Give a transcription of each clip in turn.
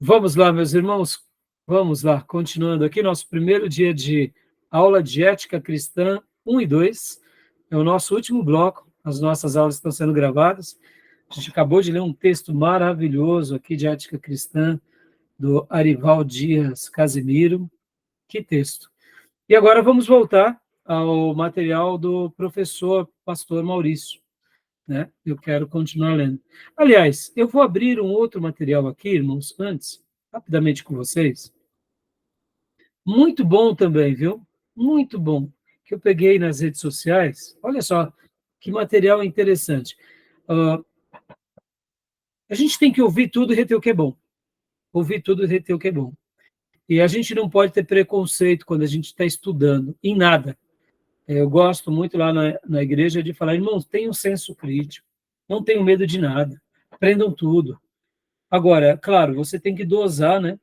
Vamos lá, meus irmãos, vamos lá, continuando aqui, nosso primeiro dia de aula de ética cristã 1 e 2, é o nosso último bloco, as nossas aulas estão sendo gravadas, a gente acabou de ler um texto maravilhoso aqui de ética cristã, do Arival Dias Casimiro, que texto. E agora vamos voltar ao material do professor pastor Maurício, né? Eu quero continuar lendo. Aliás, eu vou abrir um outro material aqui, irmãos, antes, rapidamente com vocês. Muito bom também, viu? Muito bom. Que eu peguei nas redes sociais. Olha só, que material interessante. A gente tem que ouvir tudo e reter o que é bom. Ouvir tudo e reter o que é bom. E a gente não pode ter preconceito quando a gente está estudando, em nada. Eu gosto muito lá na igreja de falar, irmãos, tenham senso crítico, não tenham medo de nada, aprendam tudo. Agora, claro, você tem que dosar, né,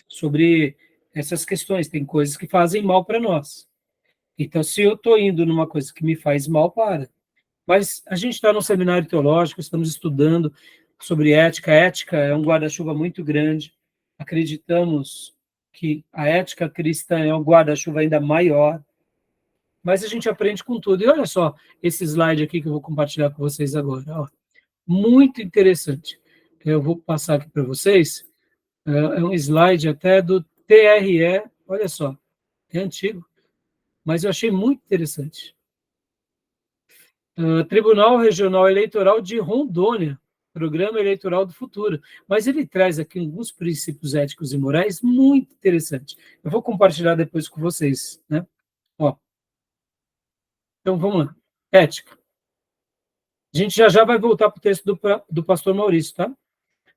sobre essas questões. Tem coisas que fazem mal para nós. Então, se eu estou indo numa coisa que me faz mal, para. Mas a gente está num seminário teológico, estamos estudando sobre ética. A ética é um guarda-chuva muito grande. Acreditamos que a ética cristã é um guarda-chuva ainda maior. Mas a gente aprende com tudo. E olha só esse slide aqui que eu vou compartilhar com vocês agora. Ó. Muito interessante. Eu vou passar aqui para vocês. É um slide até do TRE. Olha só, é antigo, mas eu achei muito interessante. Tribunal Regional Eleitoral de Rondônia, Programa Eleitoral do Futuro. Mas ele traz aqui alguns princípios éticos e morais muito interessantes. Eu vou compartilhar depois com vocês, né? Ó. Então, vamos lá. Ética. A gente já vai voltar para o texto do pastor Maurício, tá?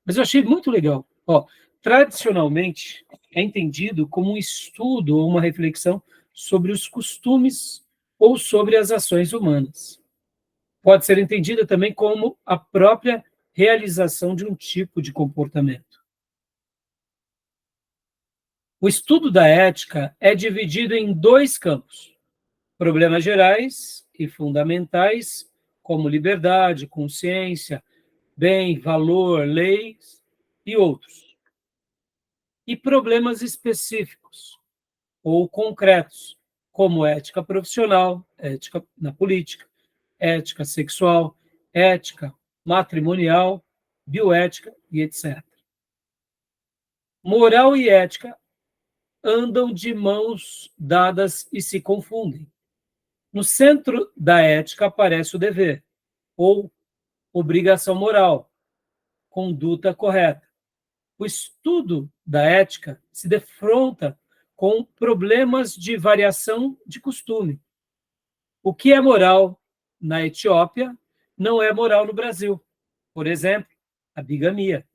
Mas eu achei muito legal. Ó, tradicionalmente, é entendido como um estudo ou uma reflexão sobre os costumes ou sobre as ações humanas. Pode ser entendida também como a própria realização de um tipo de comportamento. O estudo da ética é dividido em dois campos: problemas gerais e fundamentais, como liberdade, consciência, bem, valor, leis e outros. E problemas específicos ou concretos, como ética profissional, ética na política, ética sexual, ética matrimonial, bioética e etc. Moral e ética andam de mãos dadas e se confundem. No centro da ética aparece o dever, ou obrigação moral, conduta correta. O estudo da ética se defronta com problemas de variação de costume. O que é moral na Etiópia não é moral no Brasil. Por exemplo, a bigamia.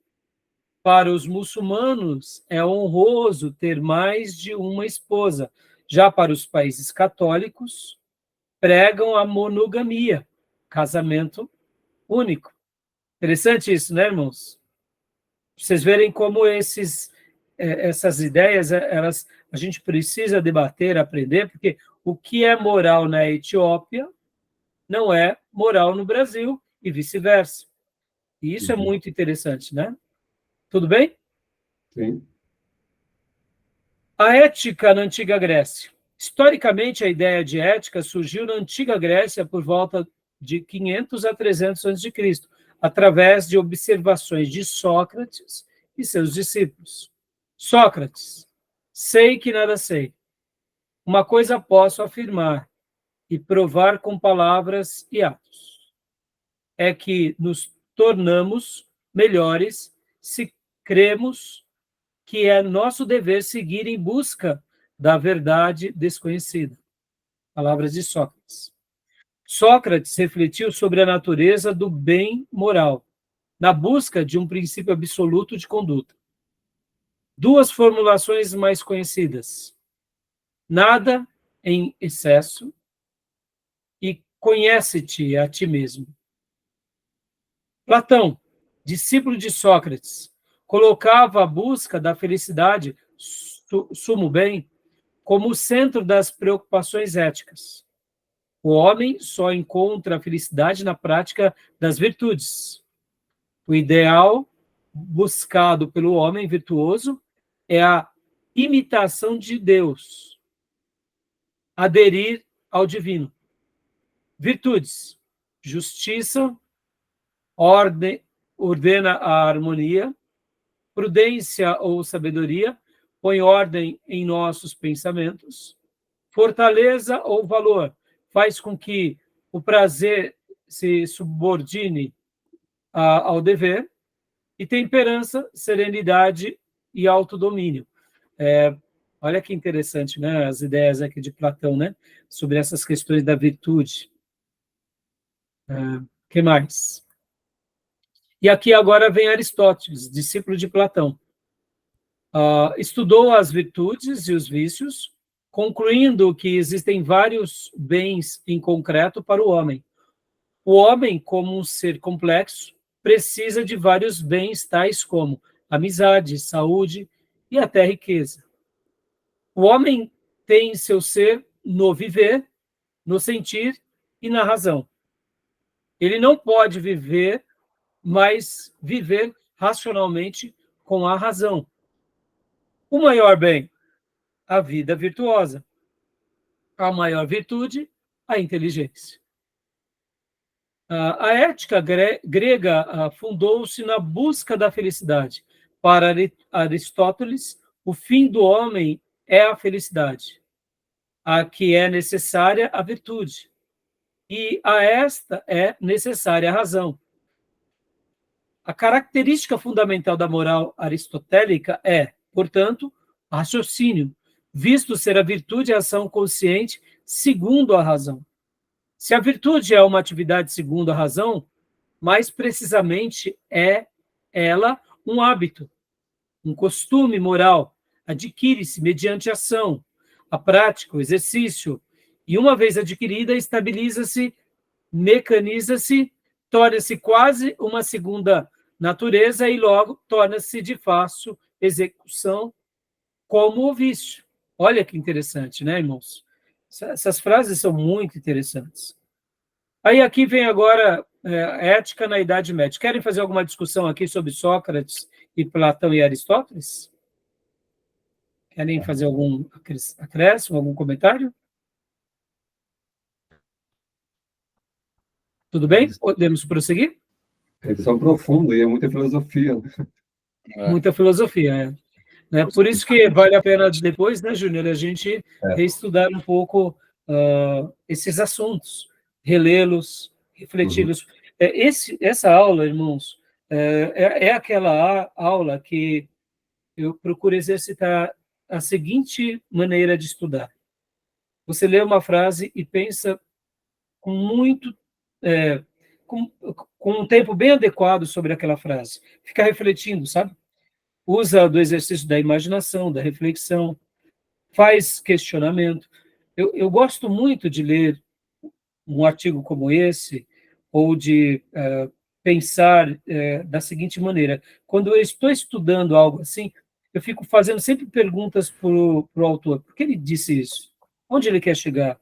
Para os muçulmanos, é honroso ter mais de uma esposa. Já para os países católicos, pregam a monogamia, casamento único. Interessante isso, né, irmãos? Vocês verem como essas ideias, a gente precisa debater, aprender, porque o que é moral na Etiópia não é moral no Brasil e vice-versa. E isso é muito interessante, né? Tudo bem? Sim. A ética na Antiga Grécia. Historicamente, a ideia de ética surgiu na Antiga Grécia por volta de 500 a 300 a.C., através de observações de Sócrates e seus discípulos. Sócrates, sei que nada sei. Uma coisa posso afirmar e provar com palavras e atos. É que nos tornamos melhores se cremos que é nosso dever seguir em busca da verdade desconhecida. Palavras de Sócrates. Sócrates refletiu sobre a natureza do bem moral, na busca de um princípio absoluto de conduta. Duas formulações mais conhecidas: nada em excesso e conhece-te a ti mesmo. Platão, discípulo de Sócrates, colocava a busca da felicidade, sumo bem, como o centro das preocupações éticas. O homem só encontra a felicidade na prática das virtudes. O ideal buscado pelo homem virtuoso é a imitação de Deus, aderir ao divino. Virtudes: justiça, ordena a harmonia, prudência ou sabedoria, põe ordem em nossos pensamentos, fortaleza ou valor, faz com que o prazer se subordine ao dever, e temperança, serenidade e autodomínio. Olha que interessante, né? As ideias aqui de Platão, né? Sobre essas questões da virtude. Que mais? E aqui agora vem Aristóteles, discípulo de Platão. Estudou as virtudes e os vícios, concluindo que existem vários bens em concreto para o homem. O homem, como um ser complexo, precisa de vários bens tais como amizade, saúde e até riqueza. O homem tem seu ser no viver, no sentir e na razão. Ele não pode viver, mas viver racionalmente com a razão. O maior bem, a vida virtuosa. A maior virtude, a inteligência. A ética grega fundou-se na busca da felicidade. Para Aristóteles, o fim do homem é a felicidade, a que é necessária a virtude, e a esta é necessária a razão. A característica fundamental da moral aristotélica é, portanto, raciocínio, visto ser a virtude a ação consciente segundo a razão. Se a virtude é uma atividade segundo a razão, mais precisamente é ela um hábito, um costume moral, adquire-se mediante ação, a prática, o exercício, e uma vez adquirida, estabiliza-se, mecaniza-se, torna-se quase uma segunda natureza e logo torna-se de fácil execução como o vício. Olha que interessante, né, irmãos? Essas frases são muito interessantes. Aí aqui vem agora ética na Idade Média. Querem fazer alguma discussão aqui sobre Sócrates e Platão e Aristóteles? Querem fazer algum acréscimo, algum comentário? Tudo bem? Podemos prosseguir? Eles são profundos e é muita filosofia. Muita filosofia, né? Por isso que vale a pena depois, né, Júnior, a gente reestudar um pouco esses assuntos, relê-los, refleti-los. Essa aula, irmãos, é aquela aula que eu procuro exercitar a seguinte maneira de estudar. Você lê uma frase e pensa com muito... com um tempo bem adequado sobre aquela frase. Fica refletindo, sabe? Usa do exercício da imaginação, da reflexão, faz questionamento. Eu gosto muito de ler um artigo como esse, ou de pensar da seguinte maneira: quando eu estou estudando algo assim, eu fico fazendo sempre perguntas para o autor. Por que ele disse isso? Onde ele quer chegar?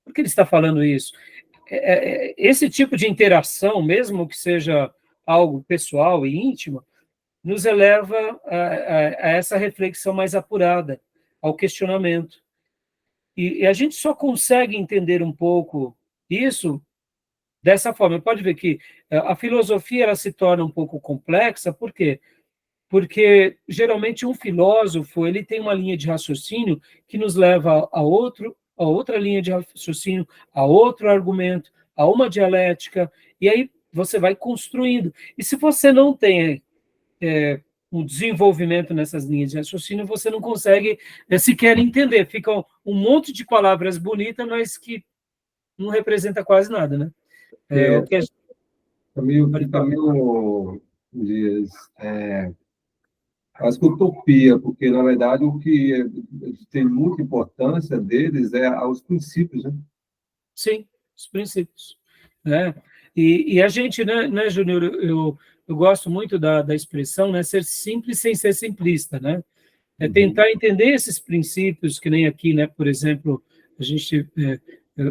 Por que ele está falando isso? Esse tipo de interação, mesmo que seja algo pessoal e íntimo, nos eleva a essa reflexão mais apurada, ao questionamento. E a gente só consegue entender um pouco isso dessa forma. Pode ver que a filosofia ela se torna um pouco complexa, por quê? Porque, geralmente, um filósofo ele tem uma linha de raciocínio que nos leva a outra linha de raciocínio, a outro argumento, a uma dialética, e aí você vai construindo. E se você não tem um desenvolvimento nessas linhas de raciocínio, você não consegue sequer entender. Ficam um monte de palavras bonitas, mas que não representa quase nada, né? O que Camilo diz, acho que utopia, porque, na verdade, o que tem muita importância deles é os princípios, né? Sim, os princípios. Né? E a gente, né, Júnior, eu gosto muito da expressão, né, ser simples sem ser simplista, né? Tentar entender esses princípios, que nem aqui, né, por exemplo, a gente,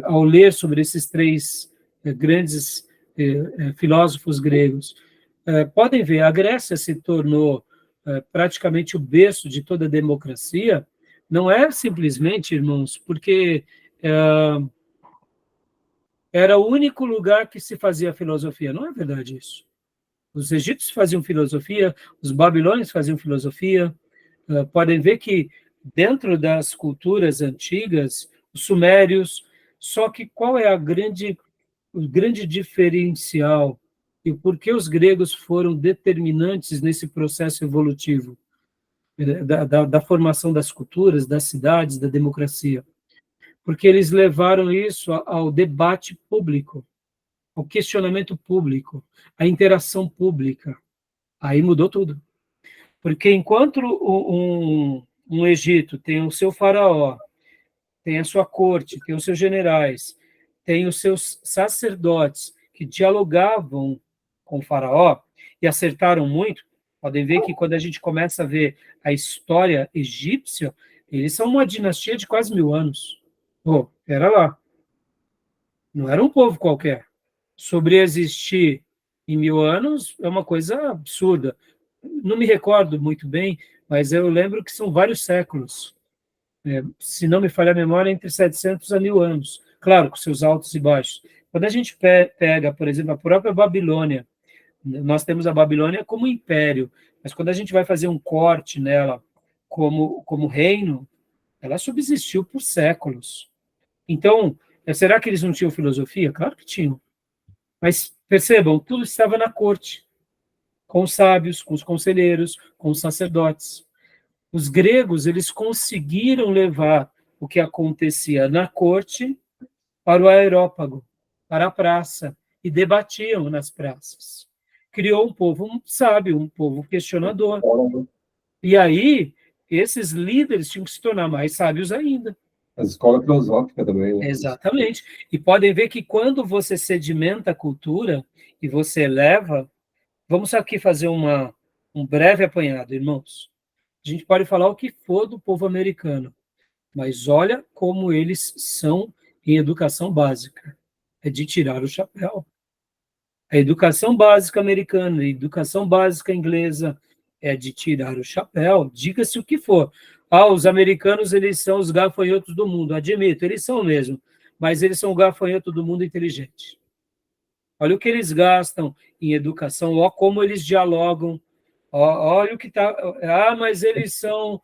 ao ler sobre esses três grandes filósofos gregos, Podem ver, a Grécia se tornou praticamente o berço de toda a democracia, não é simplesmente, irmãos, porque era o único lugar que se fazia filosofia. Não é verdade isso. Os egípcios faziam filosofia, os babilônios faziam filosofia. Podem ver que dentro das culturas antigas, os sumérios, só que qual é o grande diferencial e por que os gregos foram determinantes nesse processo evolutivo da formação das culturas, das cidades, da democracia? Porque eles levaram isso ao debate público, ao questionamento público, à interação pública. Aí mudou tudo. Porque enquanto um Egito tem o seu faraó, tem a sua corte, tem os seus generais, tem os seus sacerdotes que dialogavam com o faraó e acertaram muito, podem ver que quando a gente começa a ver a história egípcia, eles são uma dinastia de quase 1000 anos. Pô, era lá. Não era um povo qualquer. Sobreexistir em 1000 anos é uma coisa absurda. Não me recordo muito bem, mas eu lembro que são vários séculos. Se não me falha a memória, entre 700 a 1000 anos. Claro, com seus altos e baixos. Quando a gente pega, por exemplo, a própria Babilônia, nós temos a Babilônia como império, mas quando a gente vai fazer um corte nela como reino, ela subsistiu por séculos. Então, será que eles não tinham filosofia? Claro que tinham. Mas percebam, tudo estava na corte, com os sábios, com os conselheiros, com os sacerdotes. Os gregos, eles conseguiram levar o que acontecia na corte para o aerópago, para a praça, e debatiam nas praças. Criou um povo sábio, um povo questionador. E aí, esses líderes tinham que se tornar mais sábios ainda. A escola filosófica também, né? Exatamente. E podem ver que quando você sedimenta a cultura e você eleva, vamos aqui fazer um breve apanhado, irmãos. A gente pode falar o que for do povo americano, mas olha como eles são em educação básica. É de tirar o chapéu. A educação básica americana, a educação básica inglesa é de tirar o chapéu, diga-se o que for. Os americanos, eles são os gafanhotos do mundo, admito, eles são mesmo, mas eles são o gafanhoto do mundo inteligente. Olha o que eles gastam em educação, olha como eles dialogam, olha o que está... mas eles são...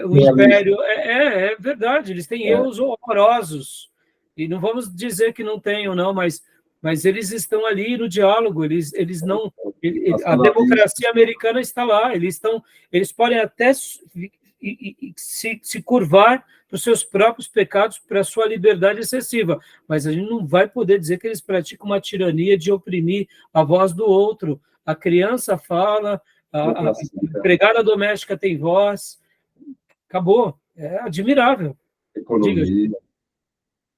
o império... É verdade, eles têm erros horrorosos. E não vamos dizer que não tenham, não, mas eles estão ali no diálogo, eles não... A democracia americana está lá, eles podem até se curvar para os seus próprios pecados, para a sua liberdade excessiva, mas a gente não vai poder dizer que eles praticam uma tirania de oprimir a voz do outro. A criança fala, a empregada doméstica tem voz, acabou, é admirável. Economia.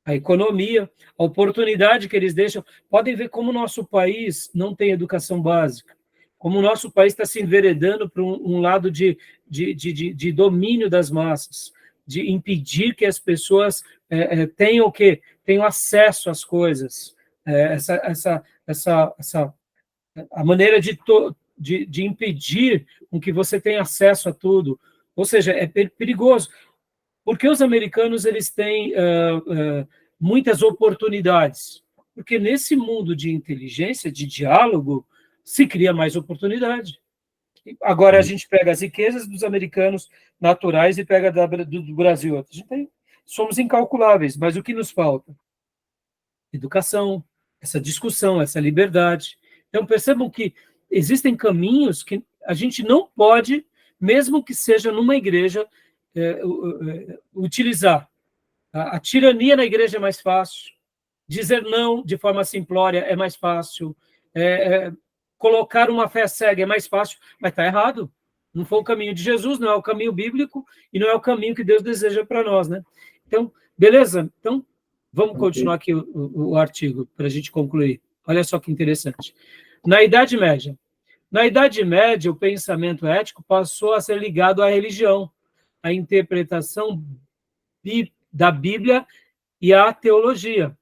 A economia, a oportunidade que eles deixam. Podem ver como o nosso país não tem educação básica, como o nosso país está se enveredando para um lado de domínio das massas, de impedir que as pessoas tenham o quê? Tenham acesso às coisas. A maneira de impedir com que você tenha acesso a tudo. Ou seja, é perigoso. Porque os americanos eles têm muitas oportunidades? Porque nesse mundo de inteligência, de diálogo, se cria mais oportunidade. Agora a gente pega as riquezas dos americanos naturais e pega do Brasil. A gente somos incalculáveis, mas o que nos falta? Educação, essa discussão, essa liberdade. Então percebam que existem caminhos que a gente não pode, mesmo que seja numa igreja, utilizar. A tirania na igreja é mais fácil, dizer não de forma simplória é mais fácil, colocar uma fé cega é mais fácil, mas está errado. Não foi o caminho de Jesus, não é o caminho bíblico e não é o caminho que Deus deseja para nós, né? Então, beleza? Então, vamos continuar aqui o artigo para a gente concluir. Olha só que interessante. Na Idade Média. Na Idade Média, o pensamento ético passou a ser ligado à religião, à interpretação da Bíblia e à teologia.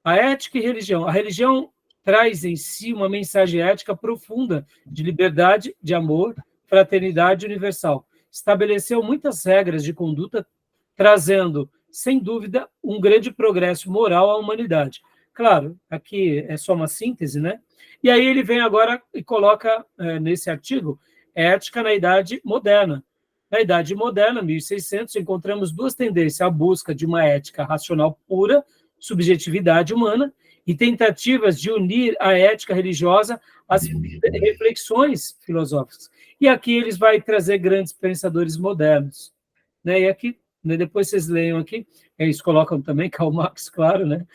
A ética e religião. A religião traz em si uma mensagem ética profunda de liberdade, de amor, fraternidade universal. Estabeleceu muitas regras de conduta, trazendo, sem dúvida, um grande progresso moral à humanidade. Claro, aqui é só uma síntese, né? E aí ele vem agora e coloca nesse artigo ética na Idade Moderna. Na Idade Moderna, 1600, encontramos duas tendências: a busca de uma ética racional pura, subjetividade humana, e tentativas de unir a ética religiosa às reflexões filosóficas. E aqui eles vão trazer grandes pensadores modernos. Né? E aqui, né, depois vocês leiam aqui, eles colocam também Karl Marx, claro, né?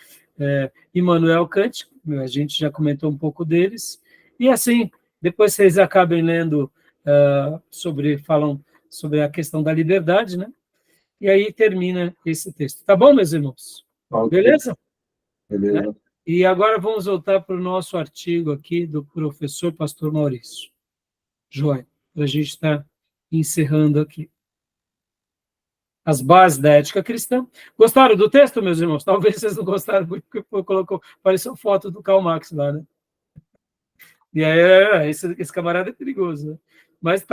Immanuel Kant, a gente já comentou um pouco deles. E assim, depois vocês acabem lendo falam sobre a questão da liberdade, né? E aí termina esse texto. Tá bom, meus irmãos? Ok. Beleza? Beleza. Né? E agora vamos voltar para o nosso artigo aqui do professor Pastor Maurício. Joia, a gente está encerrando aqui. As bases da ética cristã. Gostaram do texto, meus irmãos? Talvez vocês não gostaram, porque apareceu foto do Karl Marx lá, né? E aí, esse camarada é perigoso, né? Mas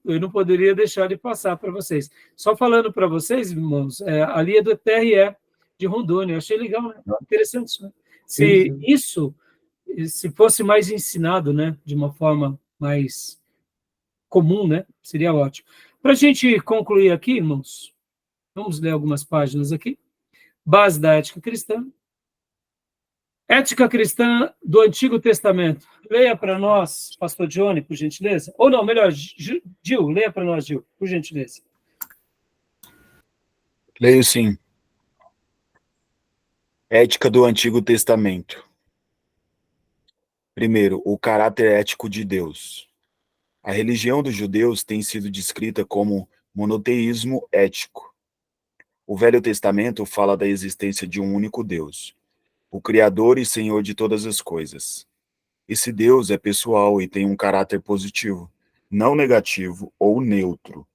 eu não poderia deixar de passar para vocês. Só falando para vocês, irmãos, ali é do TRE de Rondônia. Eu achei legal, né? Interessante isso, né? Se fosse mais ensinado, né, de uma forma mais comum, né, seria ótimo. Para a gente concluir aqui, irmãos, vamos ler algumas páginas aqui. Base da ética cristã. Ética cristã do Antigo Testamento. Leia para nós, pastor Johnny, por gentileza. Ou não, melhor, Gil, leia para nós, Gil, por gentileza. Leio sim. Ética do Antigo Testamento. Primeiro, o caráter ético de Deus. A religião dos judeus tem sido descrita como monoteísmo ético. O Velho Testamento fala da existência de um único Deus, o Criador e Senhor de todas as coisas. Esse Deus é pessoal e tem um caráter positivo, não negativo ou neutro.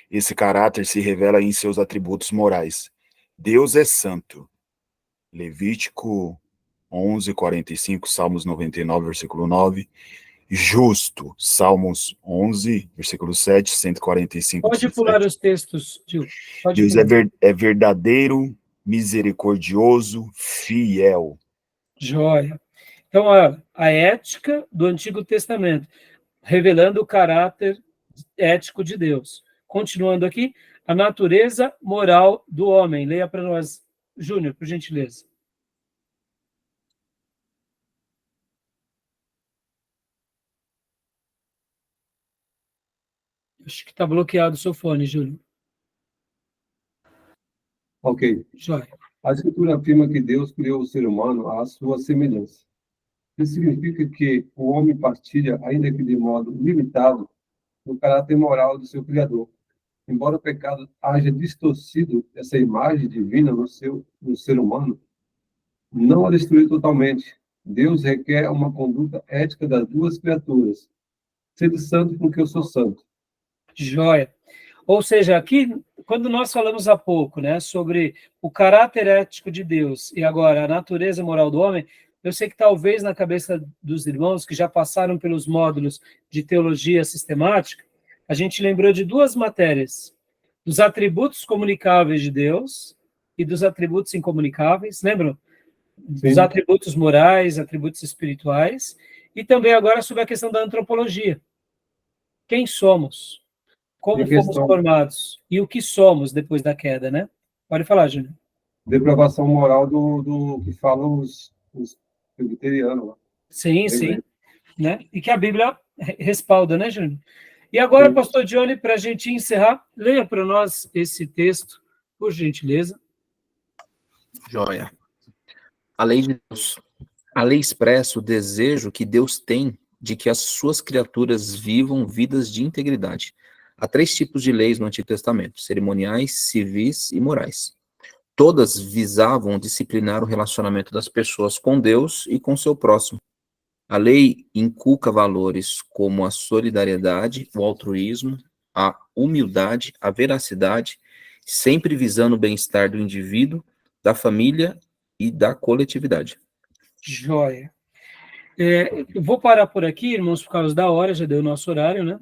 Esse caráter se revela em seus atributos morais. Deus é santo. Levítico 11:45, Salmos 99, versículo 9. Justo, Salmos 11, versículo 7, 145, Pode 17. pular os textos, Gil. Deus é verdadeiro, misericordioso, fiel. Joia. Então, a ética do Antigo Testamento, revelando o caráter ético de Deus. Continuando aqui, a natureza moral do homem. Leia para nós, Júnior, por gentileza. Acho que está bloqueado o seu fone, Júnior. Ok. Joia. A Escritura afirma que Deus criou o ser humano à sua semelhança. Isso significa que o homem partilha, ainda que de modo limitado, do caráter moral do seu Criador. Embora o pecado haja distorcido essa imagem divina no ser humano, não a destruiu totalmente. Deus requer uma conduta ética das duas criaturas. Sede santo porque eu sou santo. Joia. Ou seja, aqui, quando nós falamos há pouco, né, sobre o caráter ético de Deus e agora a natureza moral do homem, eu sei que talvez na cabeça dos irmãos que já passaram pelos módulos de teologia sistemática, a gente lembrou de duas matérias, dos atributos comunicáveis de Deus e dos atributos incomunicáveis, lembram? Dos atributos morais, atributos espirituais, e também agora sobre a questão da antropologia. Quem somos? Como fomos formados? E o que somos depois da queda, né? Pode falar, Júnior. Depravação moral do que falam os presbiterianos lá. Sim, sim. Né? E que a Bíblia respalda, né, Júnior? E agora, pastor Johnny, para a gente encerrar, leia para nós esse texto, por gentileza. Joia. A lei de Deus. A lei expressa o desejo que Deus tem de que as suas criaturas vivam vidas de integridade. Há 3 tipos de leis no Antigo Testamento: cerimoniais, civis e morais. Todas visavam disciplinar o relacionamento das pessoas com Deus e com seu próximo. A lei inculca valores como a solidariedade, o altruísmo, a humildade, a veracidade, sempre visando o bem-estar do indivíduo, da família e da coletividade. Joia. Eu vou parar por aqui, irmãos, por causa da hora, já deu o nosso horário, né?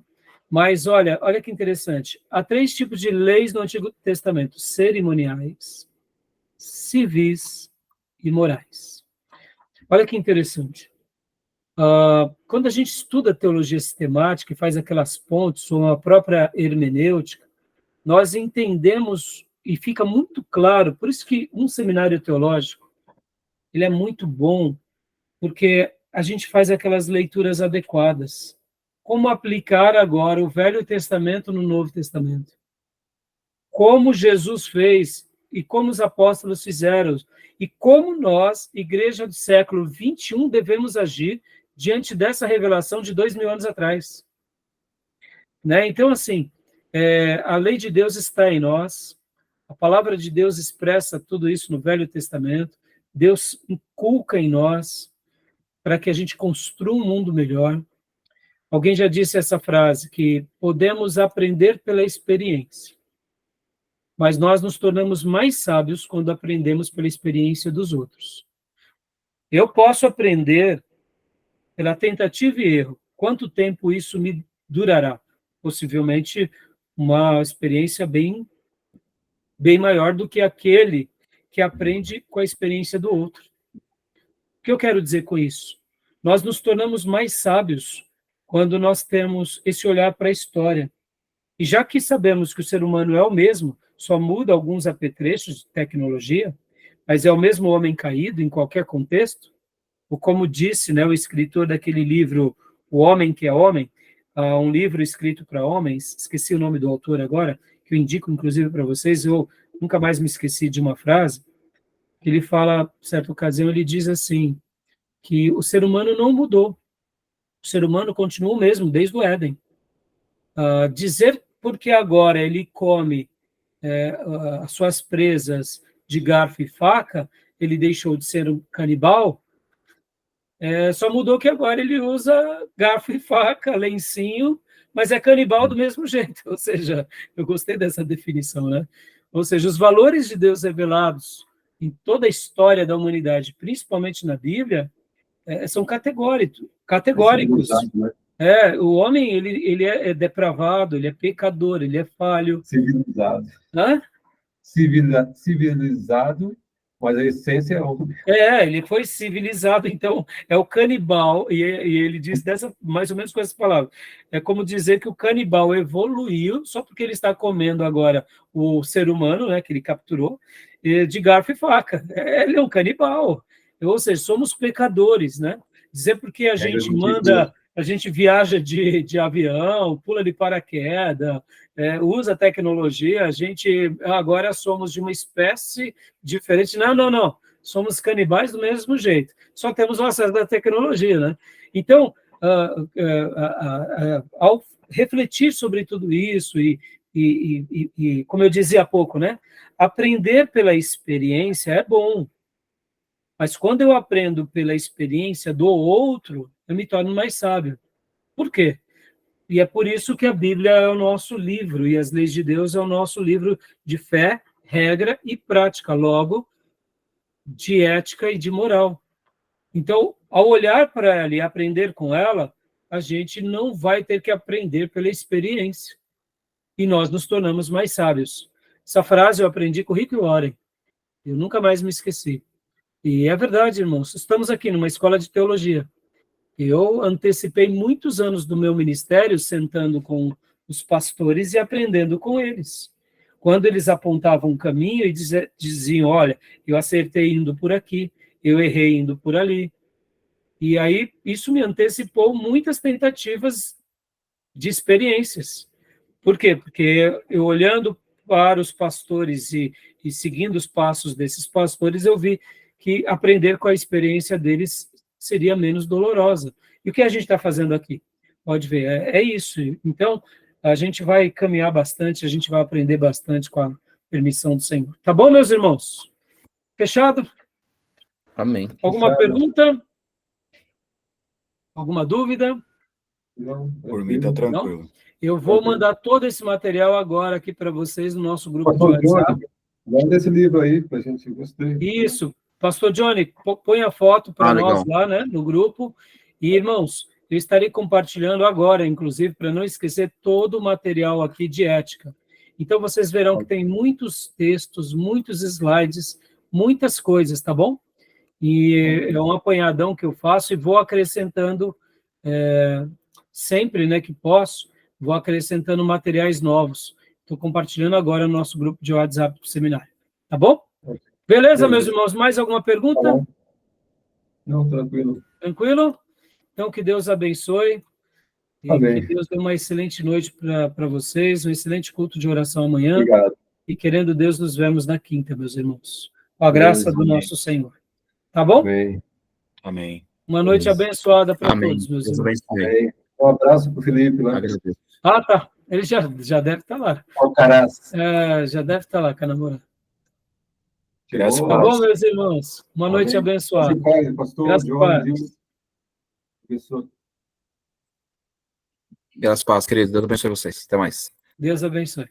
Mas olha que interessante. Há 3 tipos de leis no Antigo Testamento: cerimoniais, civis e morais. Olha que interessante. Quando a gente estuda teologia sistemática e faz aquelas pontes, ou a própria hermenêutica, nós entendemos e fica muito claro, por isso que um seminário teológico, ele é muito bom, porque a gente faz aquelas leituras adequadas. Como aplicar agora o Velho Testamento no Novo Testamento? Como Jesus fez e como os apóstolos fizeram, e como nós, igreja do século 21, devemos agir diante dessa revelação de 2000 anos atrás. Né? Então, assim, a lei de Deus está em nós, a palavra de Deus expressa tudo isso no Velho Testamento, Deus inculca em nós para que a gente construa um mundo melhor. Alguém já disse essa frase, que podemos aprender pela experiência, mas nós nos tornamos mais sábios quando aprendemos pela experiência dos outros. Eu posso aprender pela tentativa e erro. Quanto tempo isso me durará? Possivelmente uma experiência bem maior do que aquele que aprende com a experiência do outro. O que eu quero dizer com isso? Nós nos tornamos mais sábios quando nós temos esse olhar para a história. E já que sabemos que o ser humano é o mesmo, só muda alguns apetrechos de tecnologia, mas é o mesmo homem caído em qualquer contexto, ou como disse, né, o escritor daquele livro, O Homem que é Homem, um livro escrito para homens, esqueci o nome do autor agora, que eu indico inclusive para vocês, eu nunca mais me esqueci de uma frase, que ele fala, em certa ocasião, ele diz assim, que o ser humano não mudou, o ser humano continua o mesmo desde o Éden. Dizer porque agora ele come as suas presas de garfo e faca, ele deixou de ser um canibal, só mudou que agora ele usa garfo e faca, lencinho, mas é canibal do mesmo jeito. Ou seja, eu gostei dessa definição, né? Ou seja, os valores de Deus revelados em toda a história da humanidade, principalmente na Bíblia, são categóricos. Né? O homem ele é depravado, ele é pecador, ele é falho. Civilizado. Hã? Civilizado, mas a essência é outra. Ele foi civilizado, então é o canibal, e ele diz mais ou menos com essas palavras. É como dizer que o canibal evoluiu só porque ele está comendo agora o ser humano, né, que ele capturou, de garfo e faca. Ele é um canibal. Ou seja, somos pecadores, né? Dizer porque a gente a gente viaja de avião, pula de paraquedas, usa tecnologia, a gente agora somos de uma espécie diferente. Não. Somos canibais do mesmo jeito. Só temos o acesso à tecnologia, né? Então, ao refletir sobre tudo isso e como eu dizia há pouco, né? Aprender pela experiência é bom. Mas quando eu aprendo pela experiência do outro, eu me torno mais sábio. Por quê? E é por isso que a Bíblia é o nosso livro, e as leis de Deus é o nosso livro de fé, regra e prática, logo, de ética e de moral. Então, ao olhar para ela e aprender com ela, a gente não vai ter que aprender pela experiência. E nós nos tornamos mais sábios. Essa frase eu aprendi com o Rick Warren. Eu nunca mais me esqueci. E é verdade, irmãos, estamos aqui numa escola de teologia. Eu antecipei muitos anos do meu ministério sentando com os pastores e aprendendo com eles. Quando eles apontavam um caminho e diziam, olha, eu acertei indo por aqui, eu errei indo por ali. E aí isso me antecipou muitas tentativas de experiências. Por quê? Porque eu olhando para os pastores e seguindo os passos desses pastores, eu vi que aprender com a experiência deles seria menos dolorosa. E o que a gente está fazendo aqui? Pode ver, é isso. Então, a gente vai caminhar bastante, a gente vai aprender bastante com a permissão do Senhor. Tá bom, meus irmãos? Fechado? Amém. Alguma pergunta? Alguma dúvida? Não, Por mim tá tranquilo. Eu vou mandar todo esse material agora aqui para vocês no nosso grupo de Pastor WhatsApp. Johnny, manda esse livro aí para a gente, gostei. Isso. Pastor Johnny, põe a foto para nós legal. lá, né, no grupo. E, irmãos, eu estarei compartilhando agora, inclusive, para não esquecer, todo o material aqui de ética. Então, vocês verão que tem muitos textos, muitos slides, muitas coisas, tá bom? E é um apanhadão que eu faço e vou acrescentando sempre, né, que posso, vou acrescentando materiais novos. Estou compartilhando agora no nosso grupo de WhatsApp do seminário. Tá bom? Beleza, meus irmãos? Mais alguma pergunta? Tá bom. Não, tranquilo. Tranquilo? Então, que Deus abençoe. E Amém. que Deus dê uma excelente noite para vocês, um excelente culto de oração amanhã. Obrigado. E querendo Deus, nos vemos na quinta, meus irmãos. Com a graça do Amém. nosso Senhor. Tá bom? Amém. Amém. Uma noite abençoada para Amém. todos, meus Deus irmãos. abençoe. Amém. Um abraço para o Felipe, né? Agradeço. Ah, tá. Ele já deve estar lá. Alcaraz. Já deve estar lá com a namorada. Graças a Tá Deus. bom, meus irmãos? Uma noite abençoada. Pastor Graças a Jorge, Deus. Deus abençoe. Graças a Deus, querido. Deus abençoe vocês. Até mais. Deus abençoe.